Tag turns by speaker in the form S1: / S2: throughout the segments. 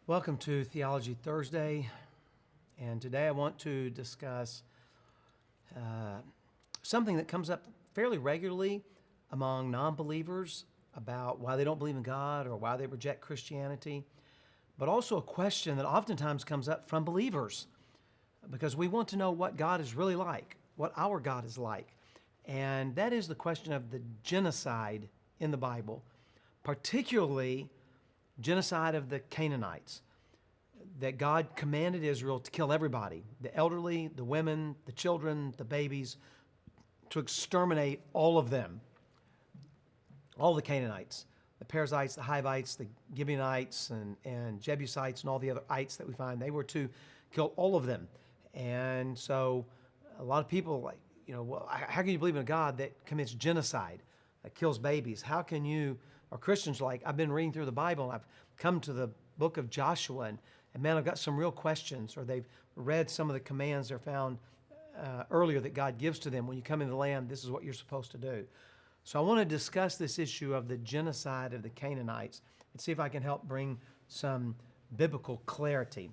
S1: Welcome to Theology Thursday, and today I want to discuss something that comes up fairly regularly among non-believers about why they don't believe in God or why they reject Christianity, but also a question that oftentimes comes up from believers because we want to know what God is really like, what our God is like, and that is the question of the genocide in the Bible, particularly genocide of the Canaanites, that God commanded Israel to kill everybody, the elderly, the women, the children, the babies, to exterminate all of them, all the Canaanites, the Perizzites, the Hivites, the Gibeonites, and Jebusites, and all the other ites that we find. They were to kill all of them. And so a lot of people like, well, how can you believe in a God that commits genocide, that kills babies? How can you, or Christians like, I've been reading through the Bible, and I've come to the book of Joshua, and man, I've got some real questions, or they've read some of the commands they're found earlier that God gives to them. When you come into the land, this is what you're supposed to do. So I want to discuss this issue of the genocide of the Canaanites and see if I can help bring some biblical clarity.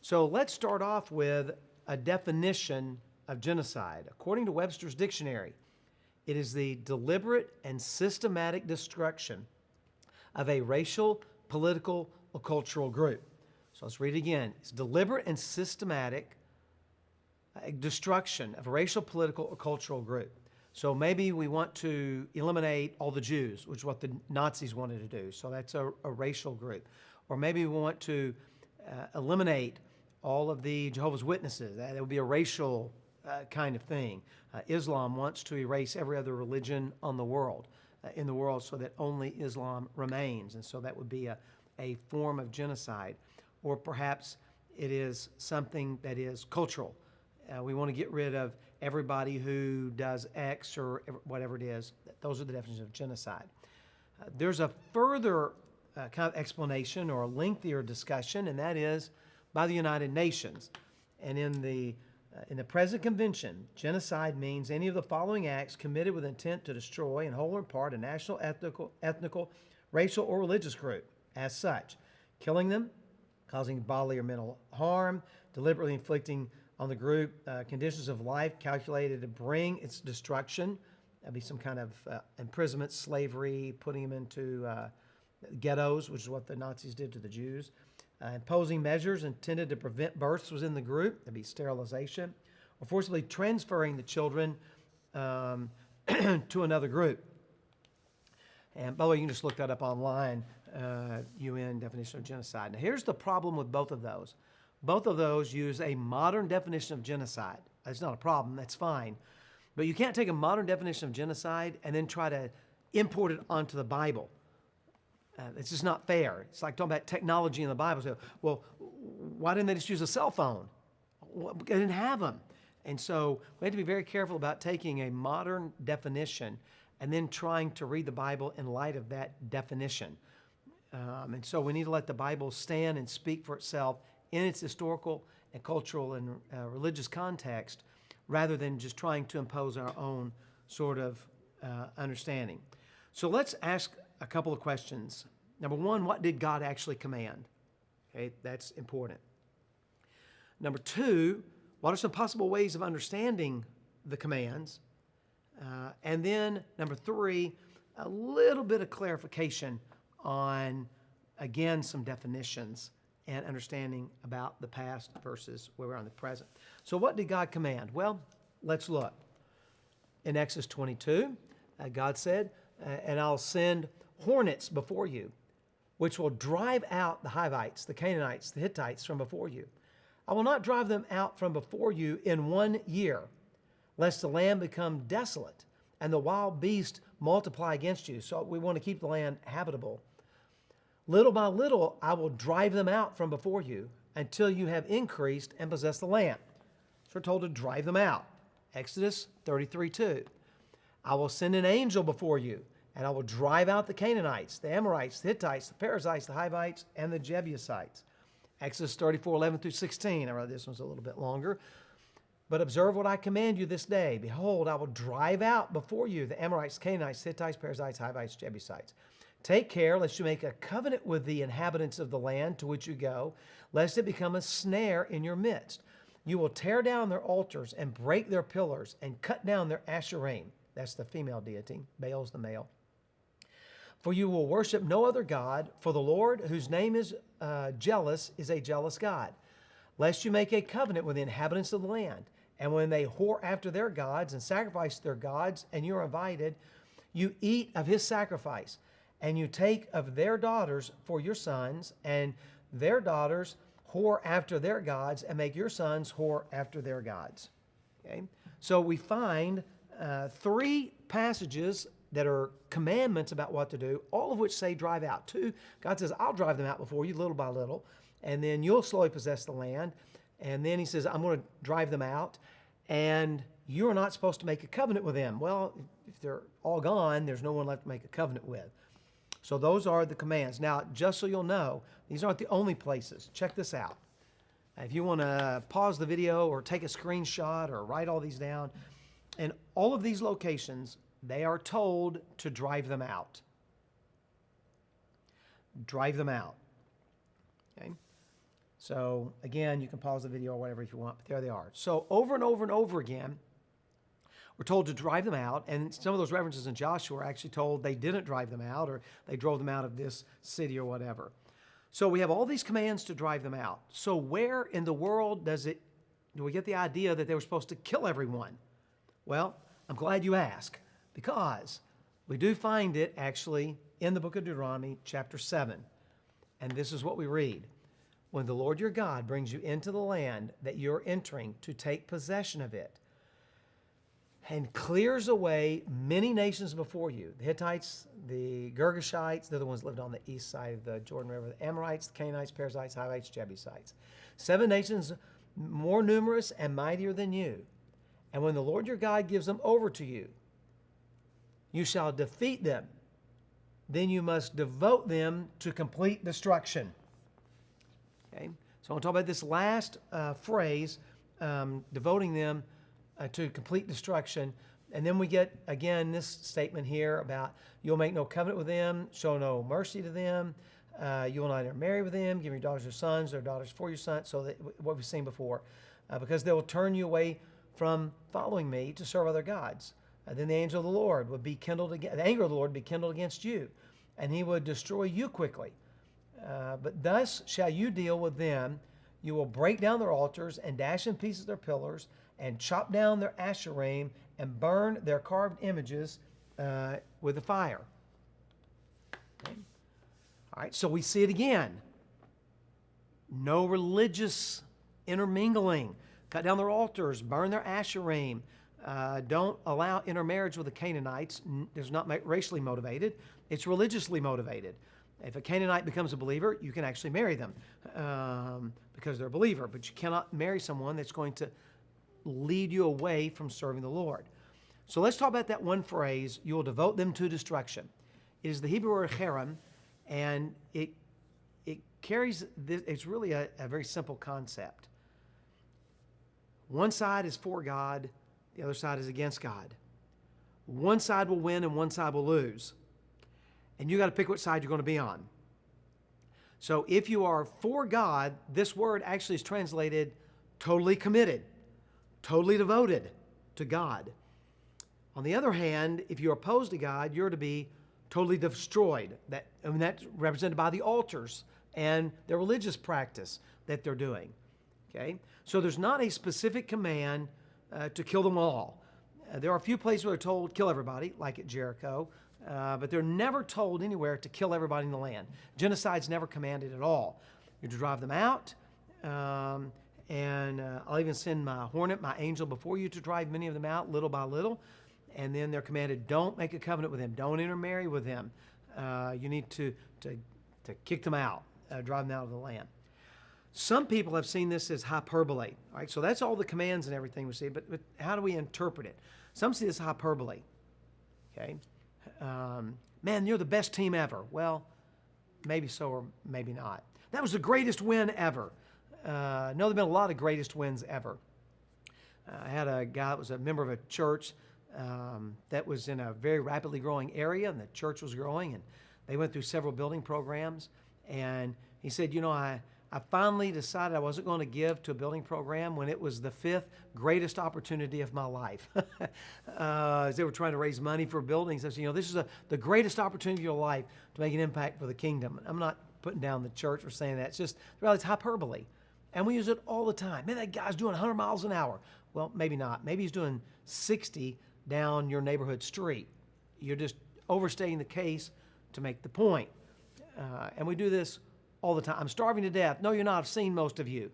S1: So let's start off with a definition of genocide. According to Webster's dictionary, it is the deliberate and systematic destruction of a racial, political, or cultural group. So let's read it again. It's deliberate and systematic destruction of a racial, political, or cultural group. So maybe we want to eliminate all the Jews, which is what the Nazis wanted to do. So that's a racial group. Or maybe we want to eliminate all of the Jehovah's Witnesses. That would be a racial kind of thing. Islam wants to erase every other religion in the world so that only Islam remains. And so that would be a form of genocide. Or perhaps it is something that is cultural. We want to get rid of everybody who does X or whatever it is. Those are the definitions of genocide. There's a further kind of explanation or a lengthier discussion, and that is by the United Nations. And in the present convention, genocide means any of the following acts committed with intent to destroy in whole or in part a national, ethnical, racial, or religious group as such, killing them, causing bodily or mental harm, deliberately inflicting on the group conditions of life calculated to bring its destruction. That'd be some kind of imprisonment, slavery, putting them into ghettos, which is what the Nazis did to the Jews. Imposing measures intended to prevent births within the group. That'd be sterilization. Or forcibly transferring the children to another group. And by the way, you can just look that up online, UN definition of genocide. Now, here's the problem with both of those. Both of those use a modern definition of genocide. That's not a problem, that's fine. But you can't take a modern definition of genocide and then try to import it onto the Bible. It's just not fair. It's like talking about technology in the Bible. So, well, why didn't they just use a cell phone? Well, they didn't have them. And so we have to be very careful about taking a modern definition and then trying to read the Bible in light of that definition. And so we need to let the Bible stand and speak for itself in its historical and cultural and religious context, rather than just trying to impose our own sort of understanding. So let's ask a couple of questions. Number one, what did God actually command? Okay, that's important. Number two, what are some possible ways of understanding the commands? And then number three, a little bit of clarification on, again, some definitions and understanding about the past versus where we are in the present. So what did God command? Well, let's look. In Exodus 22, God said, and I'll send hornets before you, which will drive out the Hivites, the Canaanites, the Hittites from before you. I will not drive them out from before you in 1 year, lest the land become desolate and the wild beast multiply against you. So we want to keep the land habitable. Little by little, I will drive them out from before you until you have increased and possessed the land. So we're told to drive them out. Exodus 33:2. I will send an angel before you, and I will drive out the Canaanites, the Amorites, the Hittites, the Perizzites, the Hivites, and the Jebusites. Exodus 34:11-16. I read this one's a little bit longer. But observe what I command you this day. Behold, I will drive out before you the Amorites, Canaanites, Hittites, Perizzites, Hivites, Jebusites. Take care lest you make a covenant with the inhabitants of the land to which you go, lest it become a snare in your midst. You will tear down their altars and break their pillars and cut down their asherim. That's the female deity. Baal's the male. For you will worship no other God, for the Lord, whose name is jealous, is a jealous God. Lest you make a covenant with the inhabitants of the land, and when they whore after their gods and sacrifice their gods, and you are invited, you eat of his sacrifice, and you take of their daughters for your sons, and their daughters whore after their gods, and make your sons whore after their gods. Okay? So we find 3 passages that are commandments about what to do, all of which say drive out. 2, God says, I'll drive them out before you little by little, and then you'll slowly possess the land. And then he says, I'm going to drive them out, and you're not supposed to make a covenant with them. Well, if they're all gone, there's no one left to make a covenant with. So those are the commands. Now, just so you'll know, these aren't the only places. Check this out. If you want to pause the video or take a screenshot or write all these down, in all of these locations, they are told to drive them out. Drive them out. Okay? So, again, you can pause the video or whatever if you want, but there they are. So, over and over and over again, we're told to drive them out, and some of those references in Joshua are actually told they didn't drive them out, or they drove them out of this city or whatever. So we have all these commands to drive them out. So where in the world do we get the idea that they were supposed to kill everyone? Well, I'm glad you asked, because we do find it actually in the book of Deuteronomy, chapter 7. And this is what we read. When the Lord your God brings you into the land that you're entering to take possession of it, and clears away many nations before you, the Hittites, the Girgashites, they're the ones that lived on the east side of the Jordan River, the Amorites, the Canaanites, Perizzites, Hivites, Jebusites. 7 nations more numerous and mightier than you. And when the Lord your God gives them over to you, you shall defeat them. Then you must devote them to complete destruction. Okay? So I want to talk about this last phrase, devoting them to complete destruction. And then we get, again, this statement here about you'll make no covenant with them, show no mercy to them, you will not intermarry with them, give your daughters your sons, their daughters for your sons, so that what we've seen before, because they will turn you away from following me to serve other gods. Then the angel of the Lord would be kindled again, the anger of the Lord would be kindled against you, and he would destroy you quickly. But thus shall you deal with them. You will break down their altars and dash in pieces their pillars, and chop down their asherim and burn their carved images with the fire. Okay. All right, so we see it again. No religious intermingling. Cut down their altars, burn their asherim. Don't allow intermarriage with the Canaanites. It's not racially motivated. It's religiously motivated. If a Canaanite becomes a believer, you can actually marry them because they're a believer. But you cannot marry someone that's going to lead you away from serving the Lord. So let's talk about that one phrase, you will devote them to destruction. It is the Hebrew word cherem, and it carries this, it's really a very simple concept. One side is for God, the other side is against God. One side will win and one side will lose. And you got to pick which side you're going to be on. So if you are for God, this word actually is translated totally committed, totally devoted to God. On the other hand, if you're opposed to God, you're to be totally destroyed. That's represented by the altars and their religious practice that they're doing. Okay? So there's not a specific command to kill them all. There are a few places where they're told kill everybody, like at Jericho, but they're never told anywhere to kill everybody in the land. Genocide's never commanded at all. You're to drive them out, and I'll even send my hornet, my angel, before you to drive many of them out little by little. And then they're commanded, don't make a covenant with them. Don't intermarry with them. You need to kick them out, drive them out of the land. Some people have seen this as hyperbole. All right, so that's all the commands and everything we see, but how do we interpret it? Some see this as hyperbole. Okay? Man, you're the best team ever. Well, maybe so or maybe not. That was the greatest win ever. No, there have been a lot of greatest wins ever. I had a guy that was a member of a church that was in a very rapidly growing area, and the church was growing, and They went through several building programs, and he said, I finally decided I wasn't going to give to a building program when it was the 5th greatest opportunity of my life. As they were trying to raise money for buildings, I said, this is the greatest opportunity of your life to make an impact for the kingdom. I'm not putting down the church or saying that. It's just, well, it's hyperbole. And we use it all the time. Man, that guy's doing 100 miles an hour. Well, maybe not. Maybe he's doing 60 down your neighborhood street. You're just overstating the case to make the point. And we do this all the time. I'm starving to death. No, you're not. I've seen most of you.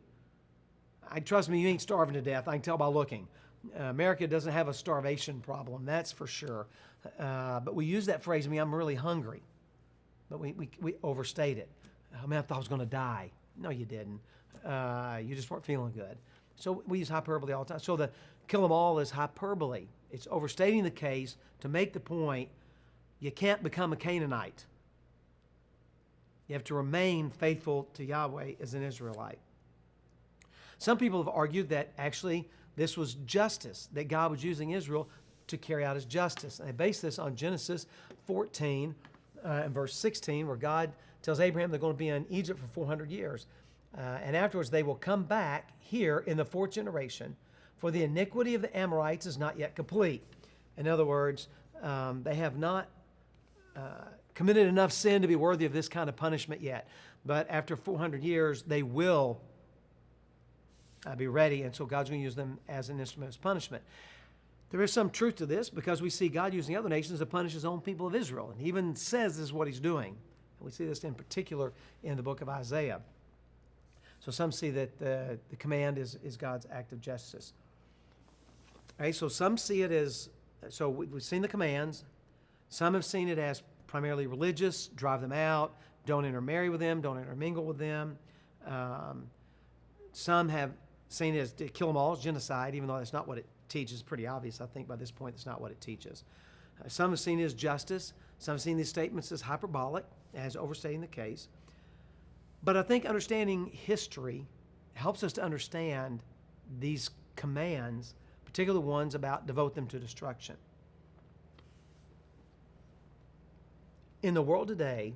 S1: Trust me, you ain't starving to death. I can tell by looking. America doesn't have a starvation problem, that's for sure. But we use that phrase, I'm really hungry. But we overstate it. I thought I was going to die. No, you didn't. You just weren't feeling good. So we use hyperbole all the time. So the kill them all is hyperbole. It's overstating the case to make the point you can't become a Canaanite. You have to remain faithful to Yahweh as an Israelite. Some people have argued that actually this was justice, that God was using Israel to carry out his justice. And they base this on Genesis 14 and verse 16, where God tells Abraham they're going to be in Egypt for 400 years. And afterwards they will come back here in the 4th generation, for the iniquity of the Amorites is not yet complete. In other words, they have not committed enough sin to be worthy of this kind of punishment yet. But after 400 years, they will be ready, and so God's going to use them as an instrument of punishment. There is some truth to this because we see God using other nations to punish his own people of Israel. And he even says this is what he's doing. And we see this in particular in the book of Isaiah. So some see that the command is God's act of justice. All right, so some see it as, so we've seen the commands. Some have seen it as primarily religious, drive them out, don't intermarry with them, don't intermingle with them. Some have seen it as to kill them all, as genocide, even though that's not what it teaches. It's pretty obvious, I think, by this point, it's not what it teaches. Some have seen it as justice. Some have seen these statements as hyperbolic, as overstating the case. But I think understanding history helps us to understand these commands, particularly the ones about devote them to destruction. In the world today,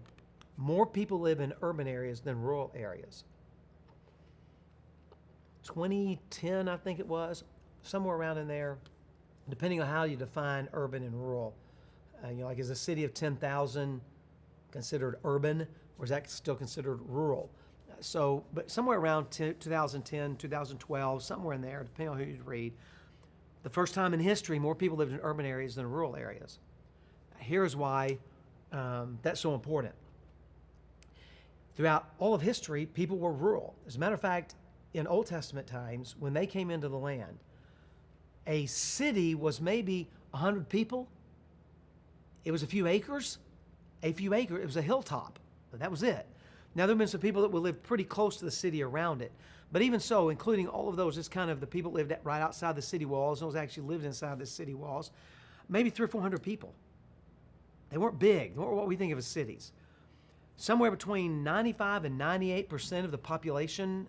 S1: more people live in urban areas than rural areas. 2010, I think it was, somewhere around in there, depending on how you define urban and rural. Like is a city of 10,000 considered urban, or is that still considered rural? But somewhere around 2010, 2012, somewhere in there, depending on who you read, the first time in history, more people lived in urban areas than rural areas. Here's why that's so important. Throughout all of history, people were rural. As a matter of fact, in Old Testament times, when they came into the land, a city was maybe 100 people. It was a few acres. It was a hilltop. But that was it. Now, there have been some people that will live pretty close to the city around it. But even so, including all of those, it's kind of the people that lived right outside the city walls. Those actually lived inside the city walls. Maybe 300 or 400 people. They weren't big. They weren't what we think of as cities. Somewhere between 95 and 98% of the population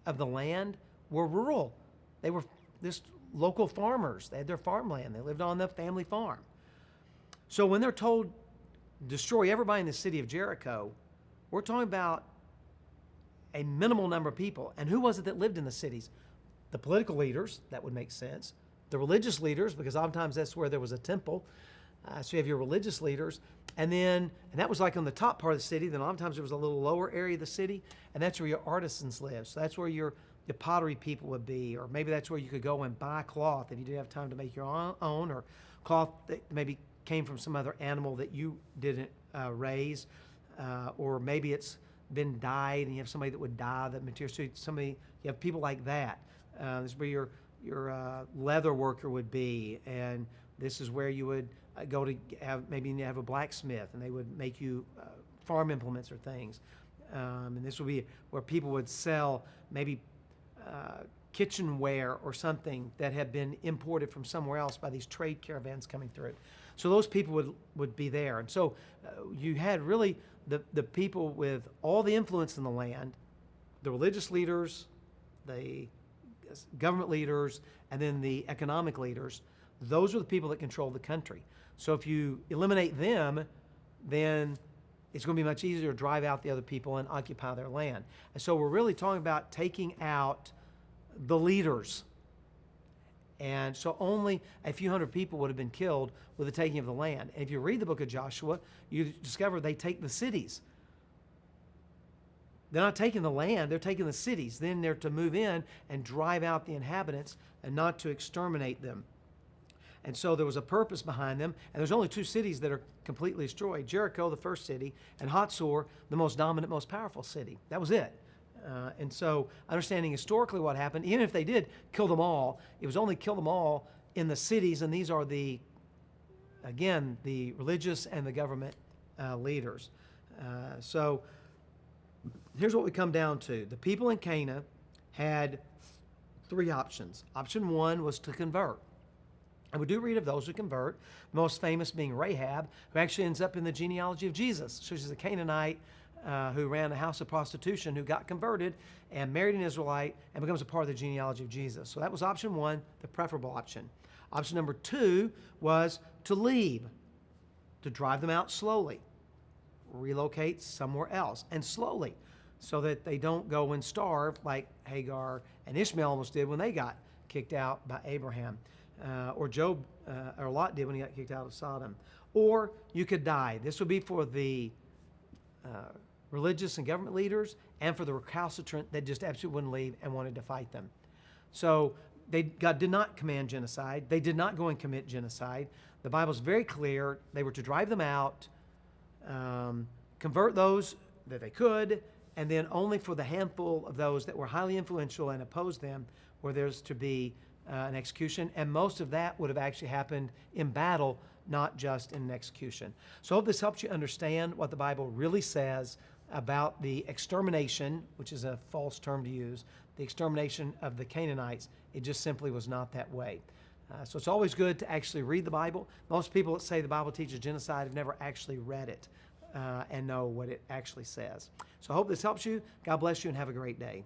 S1: of the land were rural. They were just local farmers. They had their farmland. They lived on the family farm. So when they're told, destroy everybody in the city of Jericho, we're talking about a minimal number of people. And who was it that lived in the cities? The political leaders, that would make sense. The religious leaders, because oftentimes that's where there was a temple. So you have your religious leaders. And that was like on the top part of the city. Then a lot of times there was a little lower area of the city. And that's where your artisans live. So that's where the pottery people would be. Or maybe that's where you could go and buy cloth if you didn't have time to make your own. Or cloth that maybe came from some other animal that you didn't raise. Or maybe it's been dyed and you have somebody that would dye the material. So you have people like that. This is where your leather worker would be. And this is where you would go to have a blacksmith, and they would make you farm implements or things. And this would be where people would sell maybe kitchenware or something that had been imported from somewhere else by these trade caravans coming through. So those people would be there. And so you had really the people with all the influence in the land, the religious leaders, the government leaders, and then the economic leaders. Those are the people that control the country. So if you eliminate them, then it's going to be much easier to drive out the other people and occupy their land. And so we're really talking about taking out the leaders. And so only a few hundred people would have been killed with the taking of the land. And if you read the book of Joshua, you discover they take the cities. They're not taking the land, they're taking the cities. Then they're to move in and drive out the inhabitants and not to exterminate them. And so there was a purpose behind them. And there's only 2 cities that are completely destroyed. Jericho, the first city, and Hatzor, the most dominant, most powerful city. That was it. And so understanding historically what happened, even if they did kill them all, it was only kill them all in the cities. And these are the religious and the government leaders. So here's what we come down to. The people in Canaan had 3 options. Option 1 was to convert. And we do read of those who convert, the most famous being Rahab, who actually ends up in the genealogy of Jesus. So she's a Canaanite who ran a house of prostitution, who got converted and married an Israelite and becomes a part of the genealogy of Jesus. So that was option 1, the preferable option. Option number 2 was to leave, to drive them out slowly, relocate somewhere else, and slowly, so that they don't go and starve like Hagar and Ishmael almost did when they got kicked out by Abraham. Or Lot did when he got kicked out of Sodom. Or you could die. This would be for the religious and government leaders and for the recalcitrant that just absolutely wouldn't leave and wanted to fight them. So God did not command genocide. They did not go and commit genocide. The Bible's very clear. They were to drive them out, convert those that they could, and then only for the handful of those that were highly influential and opposed them were there's to be an execution, and most of that would have actually happened in battle, not just in an execution. So I hope this helps you understand what the Bible really says about the extermination, which is a false term to use, the extermination of the Canaanites. It just simply was not that way. So it's always good to actually read the Bible. Most people that say the Bible teaches genocide have never actually read it and know what it actually says. So I hope this helps you. God bless you and have a great day.